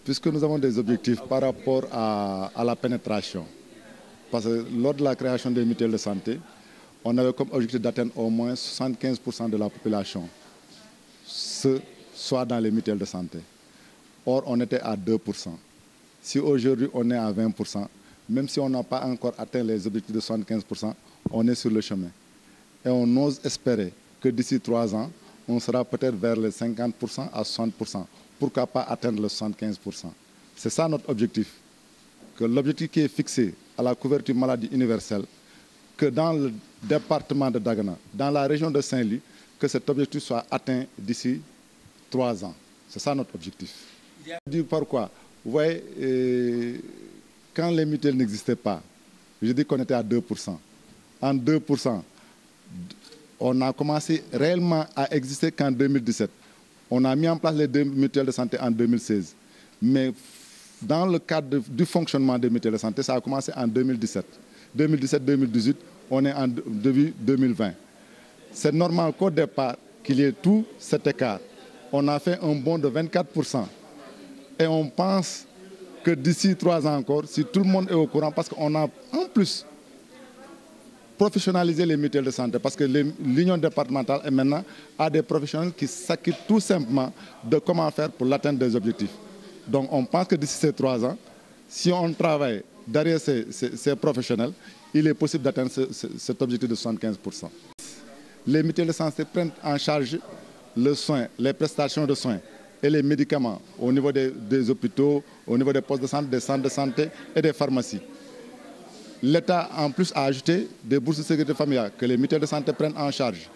puisque nous avons des objectifs par rapport à la pénétration. Parce que lors de la création des mutuelles de santé, on avait comme objectif d'atteindre au moins 75% de la population, soit dans les mutuelles de santé. Or, on était à 2%. Si aujourd'hui on est à 20%, même si on n'a pas encore atteint les objectifs de 75%, on est sur le chemin. Et on ose espérer que d'ici 3 ans, on sera peut-être vers les 50% à 60%. Pourquoi pas atteindre le 75%? C'est ça notre objectif. Que l'objectif qui est fixé à la couverture maladie universelle, que dans le département de Dagana, dans la région de Saint-Louis, que cet objectif soit atteint d'ici 3 ans. C'est ça notre objectif. Je dis pourquoi. Vous voyez, quand les mutuelles n'existaient pas, je dis qu'on était à 2%. En 2%, on a commencé réellement à exister qu'en 2017. On a mis en place les 2 mutuelles de santé en 2016. Mais dans le cadre du fonctionnement des mutuelles de santé, ça a commencé en 2017. 2017-2018, on est en début 2020. C'est normal qu'au départ, qu'il y ait tout cet écart. On a fait un bond de 24%. Et on pense que d'ici 3 ans encore, si tout le monde est au courant, parce qu'on a en plus professionnalisé les mutuelles de santé, parce que l'union départementale est maintenant à des professionnels qui s'acquittent tout simplement de comment faire pour l'atteinte des objectifs. Donc on pense que d'ici ces 3 ans, si on travaille derrière ces professionnels, il est possible d'atteindre cet objectif de 75%. Les mutuelles de santé prennent en charge le soin, les prestations de soins et les médicaments au niveau des hôpitaux, au niveau des postes de santé, des centres de santé et des pharmacies. L'État, en plus, a ajouté des bourses de sécurité familiale que les mutuelles de santé prennent en charge.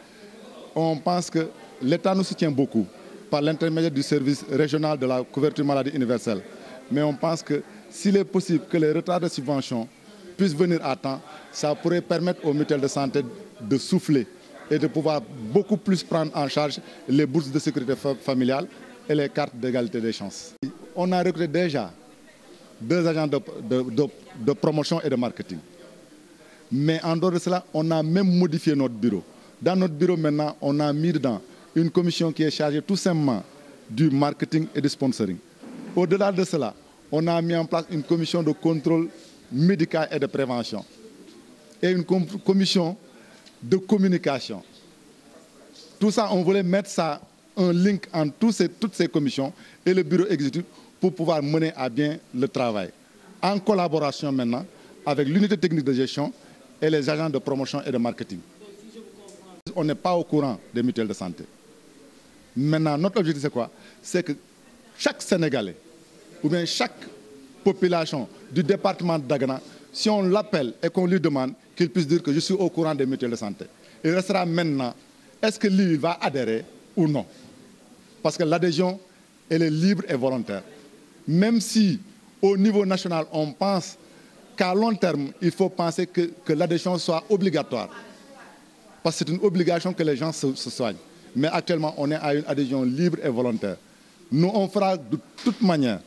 On pense que l'État nous soutient beaucoup par l'intermédiaire du service régional de la couverture maladie universelle. Mais on pense que s'il est possible que les retards de subvention puissent venir à temps, ça pourrait permettre aux mutuelles de santé de souffler et de pouvoir beaucoup plus prendre en charge les bourses de sécurité familiale et les cartes d'égalité des chances. On a recruté déjà 2 agents de promotion et de marketing. Mais en dehors de cela, on a même modifié notre bureau. Dans notre bureau maintenant, on a mis dedans une commission qui est chargée tout simplement du marketing et du sponsoring. Au-delà de cela, on a mis en place une commission de contrôle médical et de prévention et une commission de communication. Tout ça, on voulait mettre ça, un link entre toutes ces commissions et le bureau exécutif pour pouvoir mener à bien le travail. En collaboration maintenant avec l'unité technique de gestion et les agents de promotion et de marketing. On n'est pas au courant des mutuelles de santé. Maintenant, notre objectif c'est quoi? C'est que chaque Sénégalais ou bien chaque population du département de Dagana, si on l'appelle et qu'on lui demande, qu'il puisse dire que je suis au courant des mutuelles de santé. Il restera maintenant, est-ce que lui va adhérer ou non? Parce que l'adhésion, elle est libre et volontaire. Même si au niveau national, on pense qu'à long terme, il faut penser que l'adhésion soit obligatoire. Parce que c'est une obligation que les gens se soignent. Mais actuellement, on est à une adhésion libre et volontaire. Nous, on fera de toute manière,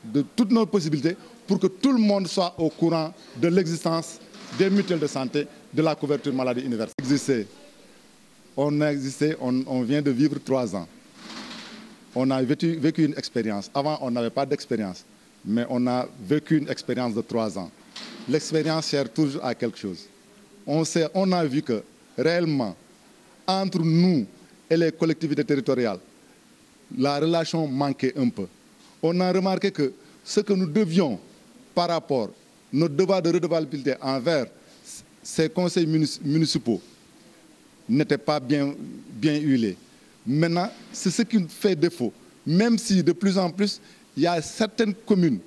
de toutes nos possibilités, pour que tout le monde soit au courant de l'existence des mutuelles de santé, de la couverture maladie universelle. On vient de vivre 3 ans. On a vécu une expérience. Avant, on n'avait pas d'expérience, mais on a vécu une expérience de 3 ans. L'expérience sert toujours à quelque chose. On a vu que, réellement, entre nous et les collectivités territoriales, la relation manquait un peu. On a remarqué que ce que nous devions par rapport à notre devoir de redevabilité envers ces conseils municipaux n'était pas bien huilé. Maintenant, c'est ce qui fait défaut. Même si de plus en plus, il y a certaines communes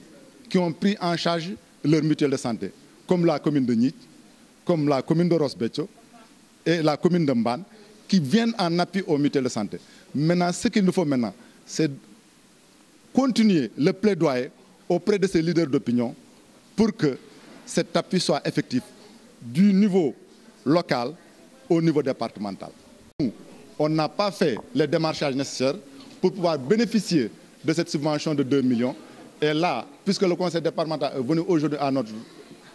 qui ont pris en charge leur mutuelle de santé, comme la commune de Nit, comme la commune de Ross Béthio et la commune de Mbane, qui viennent en appui aux mutuelles de santé. Maintenant, ce qu'il nous faut maintenant, c'est continuer le plaidoyer auprès de ces leaders d'opinion pour que cet appui soit effectif du niveau local au niveau départemental. Nous, on n'a pas fait les démarchages nécessaires pour pouvoir bénéficier de cette subvention de 2 millions. Et là, puisque le conseil départemental est venu aujourd'hui à notre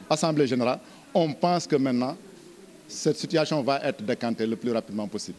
assemblée générale, on pense que maintenant, cette situation va être décantée le plus rapidement possible.